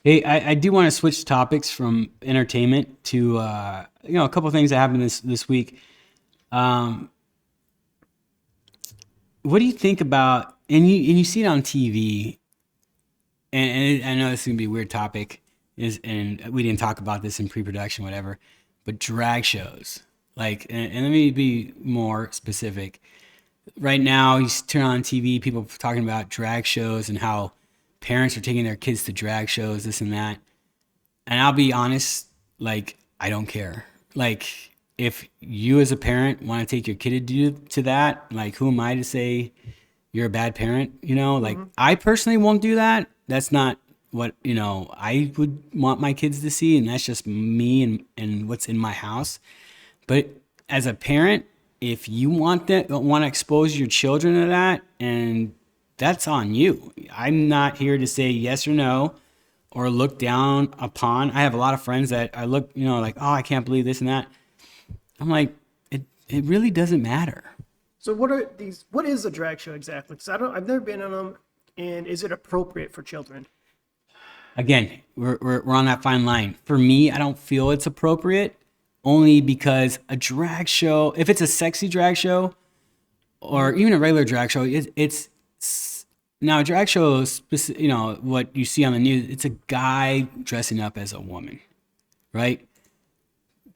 Hey, I do want to switch topics from entertainment to a couple of things that happened this week. Um, what do you think about and you see it on TV, and I know this is gonna be a weird topic, is and we didn't talk about this in pre-production, whatever, but drag shows. Like, and let me be more specific. Right now, you turn on TV, people talking about drag shows and how parents are taking their kids to drag shows, this and that. And I'll be honest, like, I don't care. Like, if you as a parent want to take your kid to that, like, who am I to say you're a bad parent? Like, Hmm. I personally won't do that. That's not what, I would want my kids to see. And that's just me and what's in my house. But as a parent, if you want to expose your children to that, and that's on you. I'm not here to say yes or no or look down upon. I have a lot of friends that I look, like, oh, I can't believe this and that. I'm like, it really doesn't matter. So what are these? What is a drag show exactly? Because I've never been on them. And is it appropriate for children? Again, we're on that fine line. For me, I don't feel it's appropriate only because a drag show, if it's a sexy drag show or Hmm. even a regular drag show, it's now a drag show, what you see on the news, it's a guy dressing up as a woman, right?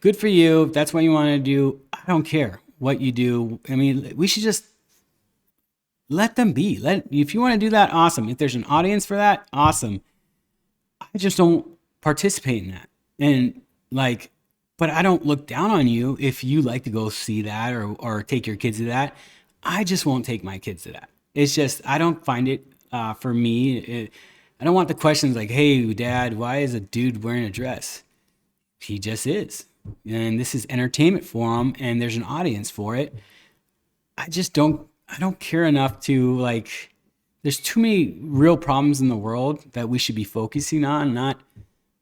Good for you. If that's what you want to do. I don't care what you do. I mean, we should just let them be. If you want to do that, awesome. If there's an audience for that, awesome. I just don't participate in that. And like, but I don't look down on you if you like to go see that or take your kids to that. I just won't take my kids to that. It's just I don't find it for me. I don't want the questions like, "Hey, Dad, why is a dude wearing a dress?" He just is, and this is entertainment for him, and there's an audience for it. I just don't. I don't care enough to like. There's too many real problems in the world that we should be focusing on, not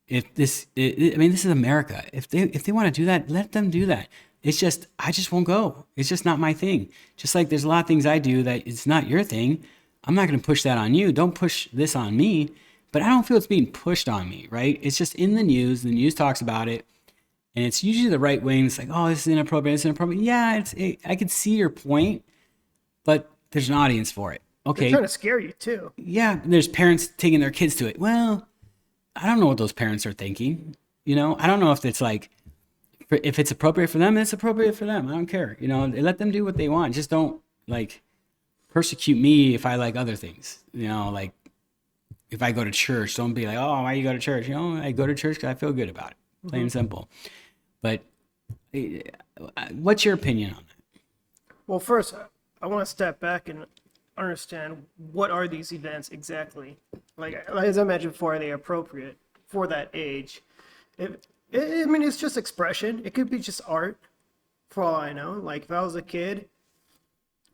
if this. I mean, this is America. If they want to do that, let them do that. It's just I just won't go. It's just not my thing. Just like there's a lot of things I do that it's not your thing. I'm not going to push that on you. Don't push this on me. But I don't feel it's being pushed on me, right? It's just in the news. The news talks about it, and it's usually the right wing. It's like, oh, this is inappropriate. It's inappropriate. Yeah, I could see your point, but there's an audience for it. They're trying Okay, to scare you too. yeah, there's parents taking their kids to it. Well, I don't know what those parents are thinking. I don't know if it's like if it's appropriate for them, it's appropriate for them. I don't care. Let them do what they want. Just don't like persecute me if I like other things. Like if I go to church, don't be like, oh, why you go to church? I go to church because I feel good about it. Plain Hmm. and simple. But eh, what's your opinion on Well, first, I want to step back and understand what are these events exactly. Like as I mentioned before, are they appropriate for that age? If I mean, it's just expression. It could be just art, for all I know. Like if I was a kid,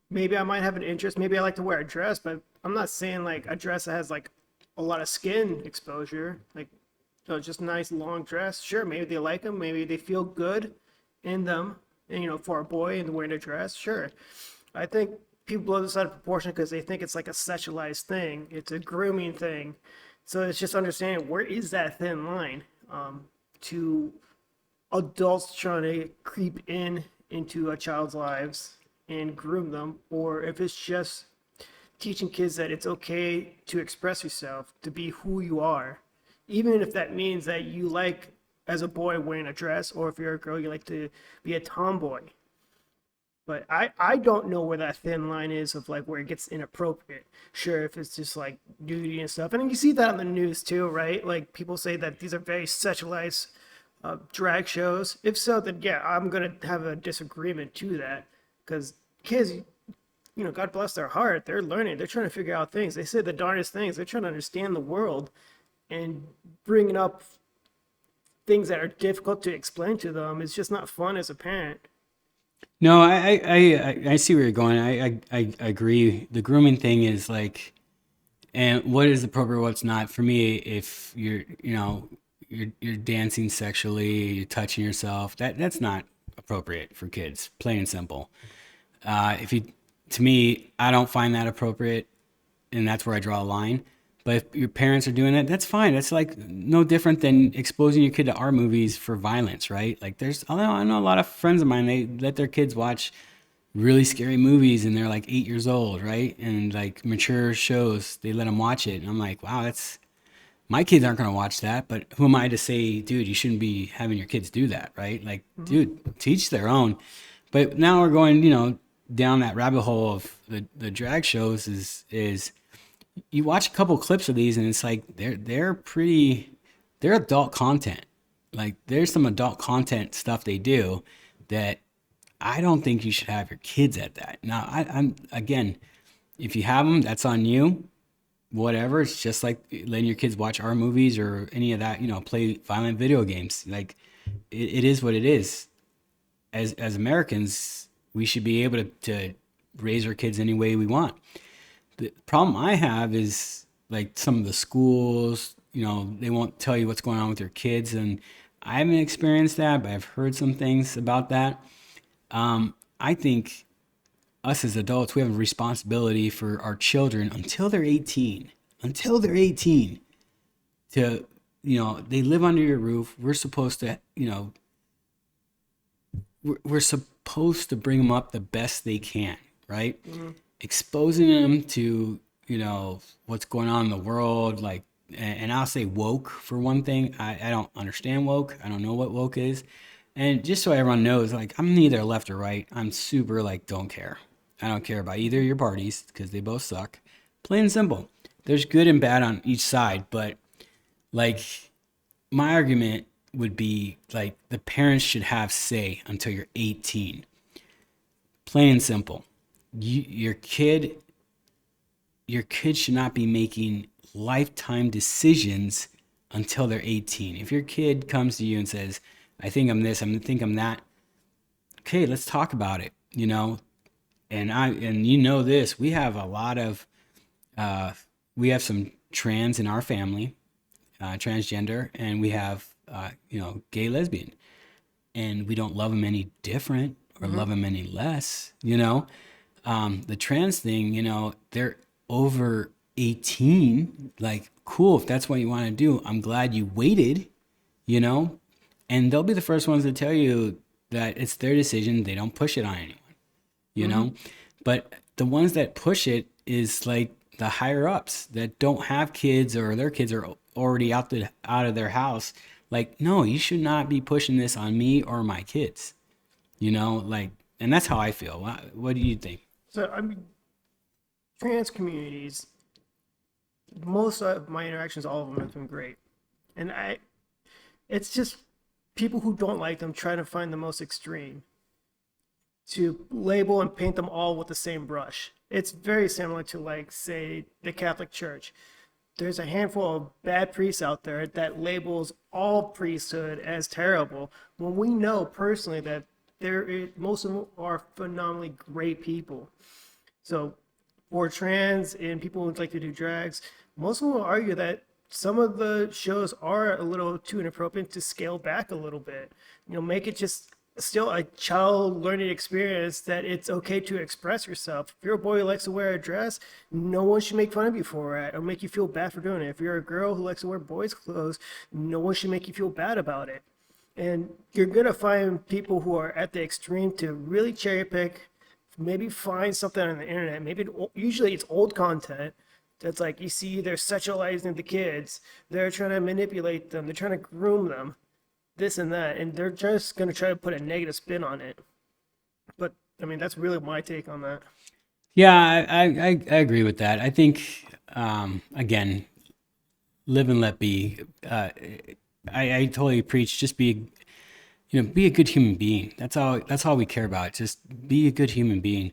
maybe I might have an interest. Maybe I like to wear a dress, but I'm not saying like a dress that has like a lot of skin exposure. Like, just a nice long dress. Sure, maybe they like them. Maybe they feel good in them. And, for a boy and wearing a dress, sure. I think people blow this out of proportion because they think it's like a sexualized thing. It's a grooming thing. So it's just understanding where is that thin line to adults trying to creep in into a child's lives and groom them, or if it's just teaching kids that it's okay to express yourself, to be who you are, even if that means that you like as a boy wearing a dress, or if you're a girl you like to be a tomboy. But I don't know where that thin line is of like where it gets inappropriate. Sure, if it's just like nudity and stuff, and you see that on the news too, right? Like people say that these are very sexualized drag shows. If so, then yeah, I'm gonna have a disagreement to that because kids, God bless their heart, they're learning, they're trying to figure out things. They say the darndest things. They're trying to understand the world, and bringing up things that are difficult to explain to them is just not fun as a parent. No, I see where you're going. I agree. The grooming thing is like, and what is appropriate, what's not. For me, if you're dancing sexually, you're touching yourself, that's not appropriate for kids. Plain and simple. If you, to me, I don't find that appropriate, and that's where I draw a line. But if your parents are doing that, that's fine. That's like no different than exposing your kid to R movies for violence, right? Like I know a lot of friends of mine, they let their kids watch really scary movies and they're like 8 years old, right? And like mature shows, they let them watch it. And I'm like, wow, that's, my kids aren't going to watch that. But who am I to say, dude, you shouldn't be having your kids do that, right? Like, dude, teach their own. But now we're going, down that rabbit hole of the drag shows is you watch a couple clips of these and it's like they're adult content. Like there's some adult content stuff they do that I don't think you should have your kids at that. Now I'm again, if you have them, that's on you. Whatever. It's just like letting your kids watch our movies or any of that. Play violent video games. Like it is what it is. As Americans, we should be able to raise our kids any way we want. The problem I have is like some of the schools, they won't tell you what's going on with your kids. And I haven't experienced that, but I've heard some things about that. I think us as adults, we have a responsibility for our children until they're 18. Until they're 18, to, they live under your roof. We're supposed to, we're supposed to bring them up the best they can, right? Exposing them to what's going on in the world, like, and I'll say woke for one thing. I don't understand woke. I don't know what woke is. And just so everyone knows, like, I'm neither left or right. I'm super like, don't care. I don't care about either of your parties because they both suck. Plain and simple. There's good and bad on each side, but like my argument would be like the parents should have say until you're 18. Plain and simple. Your kid should not be making lifetime decisions until they're 18. If your kid comes to you and says, I think I'm this, I think I'm that, okay, let's talk about it, and this, we have a lot of we have some trans in our family, transgender, and we have gay, lesbian, and we don't love them any different or love them any less. The trans thing, they're over 18. Like, cool, if that's what you want to do, I'm glad you waited, and they'll be the first ones to tell you that it's their decision. They don't push it on anyone, but the ones that push it is like the higher ups that don't have kids or their kids are already out of their house. Like, no, you should not be pushing this on me or my kids, like, and that's how I feel. What do you think? So, I mean, trans communities, most of my interactions, all of them have been great. And it's just people who don't like them trying to find the most extreme to label and paint them all with the same brush. It's very similar to, like, say, the Catholic Church. There's a handful of bad priests out there that labels all priesthood as terrible, when we know personally that most of them are phenomenally great people. So for trans and people who like to do drags, most of them will argue that some of the shows are a little too inappropriate, to scale back a little bit. Make it just still a child learning experience, that it's okay to express yourself. If you're a boy who likes to wear a dress, no one should make fun of you for it or make you feel bad for doing it. If you're a girl who likes to wear boys' clothes, no one should make you feel bad about it. And you're going to find people who are at the extreme to really cherry pick, maybe find something on the internet. Usually it's old content that's like, you see, they're sexualizing the kids. They're trying to manipulate them. They're trying to groom them, this and that. And they're just going to try to put a negative spin on it. But, I mean, that's really my take on that. Yeah, I agree with that. I think, again, live and let be. I totally preach, just be a good human being. That's all we care about. Just be a good human being.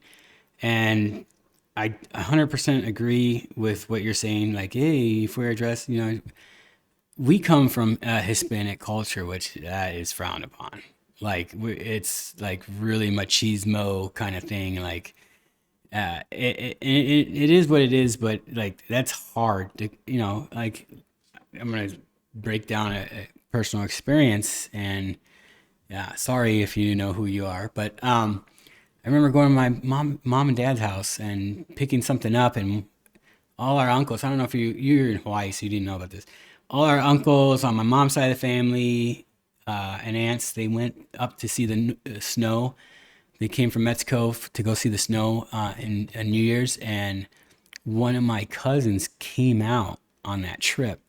And I 100% agree with what you're saying. Like, hey, if wear a dress, we come from a Hispanic culture, which that is frowned upon. Like, it's like really machismo kind of thing. Like, it is what it is, but like, that's hard to, like, I'm going to break down a personal experience, and yeah, sorry if you know who you are, but I remember going to my mom and dad's house and picking something up, and all our uncles. I don't know if you're in Hawaii, so you didn't know about this. All our uncles on my mom's side of the family and aunts, they went up to see the snow. They came from Mexico to go see the snow in New Year's, and one of my cousins came out on that trip,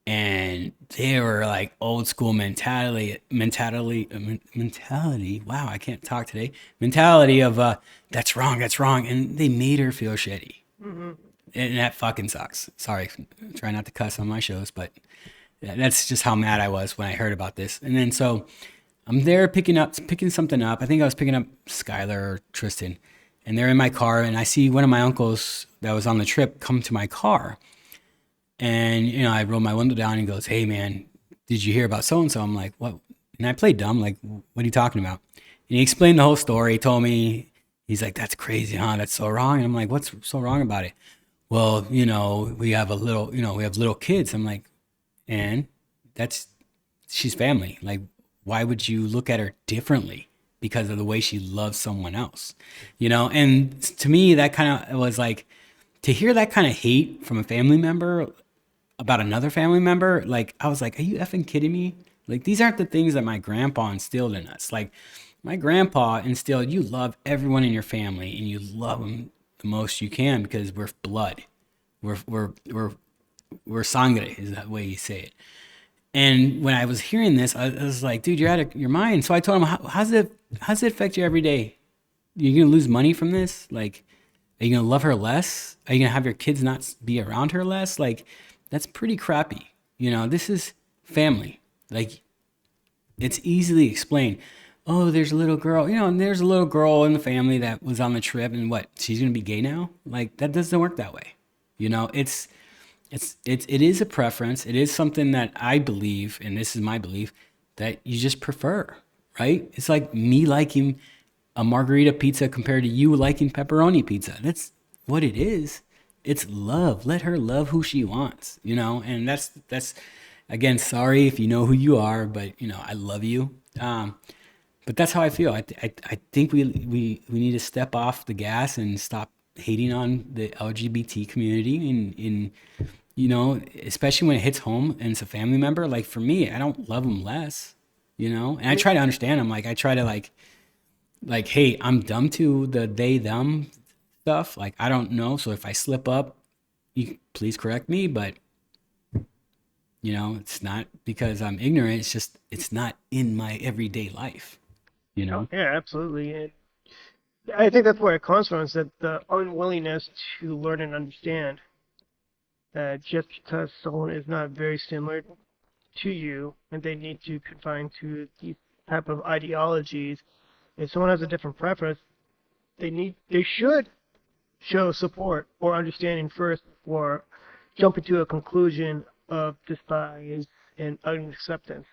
and they were like old school mentality. Wow, I can't talk today. Mentality of that's wrong, and they made her feel shitty, and that fucking sucks. Sorry, try not to cuss on my shows, but that's just how mad I was when I heard about this. And then so I'm there picking something up. I think I was picking up Skylar or Tristan, and they're in my car, and I see one of my uncles that was on the trip come to my car. And, I roll my window down and he goes, "Hey man, did you hear about so-and-so?" I'm like, "What?" And I played dumb, like, "What are you talking about?" And he explained the whole story. He told me, he's like, "That's crazy, huh? That's so wrong." And I'm like, "What's so wrong about it?" "Well, we have we have little kids." I'm like, "And she's family. Like, why would you look at her differently because of the way she loves someone else?" And to me, that kind of was like, to hear that kind of hate from a family member about another family member, like, I was like, are you effing kidding me? Like, these aren't the things that my grandpa instilled in us. Like, my grandpa instilled, you love everyone in your family and you love them the most you can because we're blood. We're sangre is that way you say it. And when I was hearing this, I was like, dude, you're out of your mind. So I told him, how's it affect you every day? You're going to lose money from this? Like, are you going to love her less? Are you going to have your kids not be around her less? Like, that's pretty crappy. This is family. Like, it's easily explained. Oh, there's a little girl, and there's a little girl in the family that was on the trip, and what, she's going to be gay now? Like, that doesn't work that way. It is a preference. It is something that I believe, and this is my belief, that you just prefer, right? It's like me liking a margarita pizza compared to you liking pepperoni pizza. That's what it is. It's love. Let her love who she wants, and that's again, sorry if you know who you are, but I love you. But that's how I feel. I think we need to step off the gas and stop hating on the LGBT community in especially when it hits home and it's a family member. Like, for me, I don't love them less, and I try to understand them. Like, I try to like, hey, I'm dumb to the they, them stuff. Like, I don't know. So if I slip up, you please correct me, but it's not because I'm ignorant. It's just, it's not in my everyday life, Oh, yeah, absolutely. And I think that's where it comes from, is that the unwillingness to learn and understand that just because someone is not very similar to you and they need to confine to these type of ideologies, if someone has a different preference, they should show support or understanding first before jumping to a conclusion of despise and unacceptance.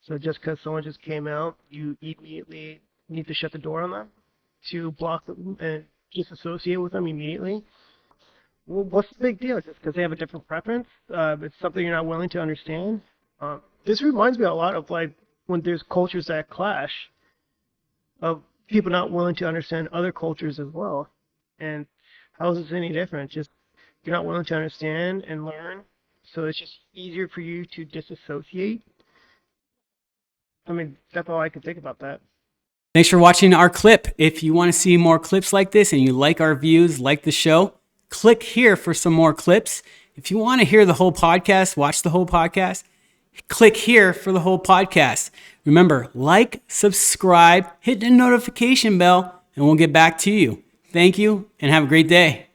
So just because someone just came out, you immediately need to shut the door on them, to block them and disassociate with them immediately. Well, what's the big deal? Just because they have a different preference, it's something you're not willing to understand. This reminds me a lot of, like, when there's cultures that clash, of people not willing to understand other cultures as well. And how is this any different? Just, you're not willing to understand and learn, so it's just easier for you to disassociate. I mean, that's all I can think about that. Thanks for watching our clip. If you want to see more clips like this and you like our views, like the show, click here for some more clips. If you want to hear the whole podcast, watch the whole podcast, click here for the whole podcast. Remember, like, subscribe, hit the notification bell, and we'll get back to you. Thank you, and have a great day.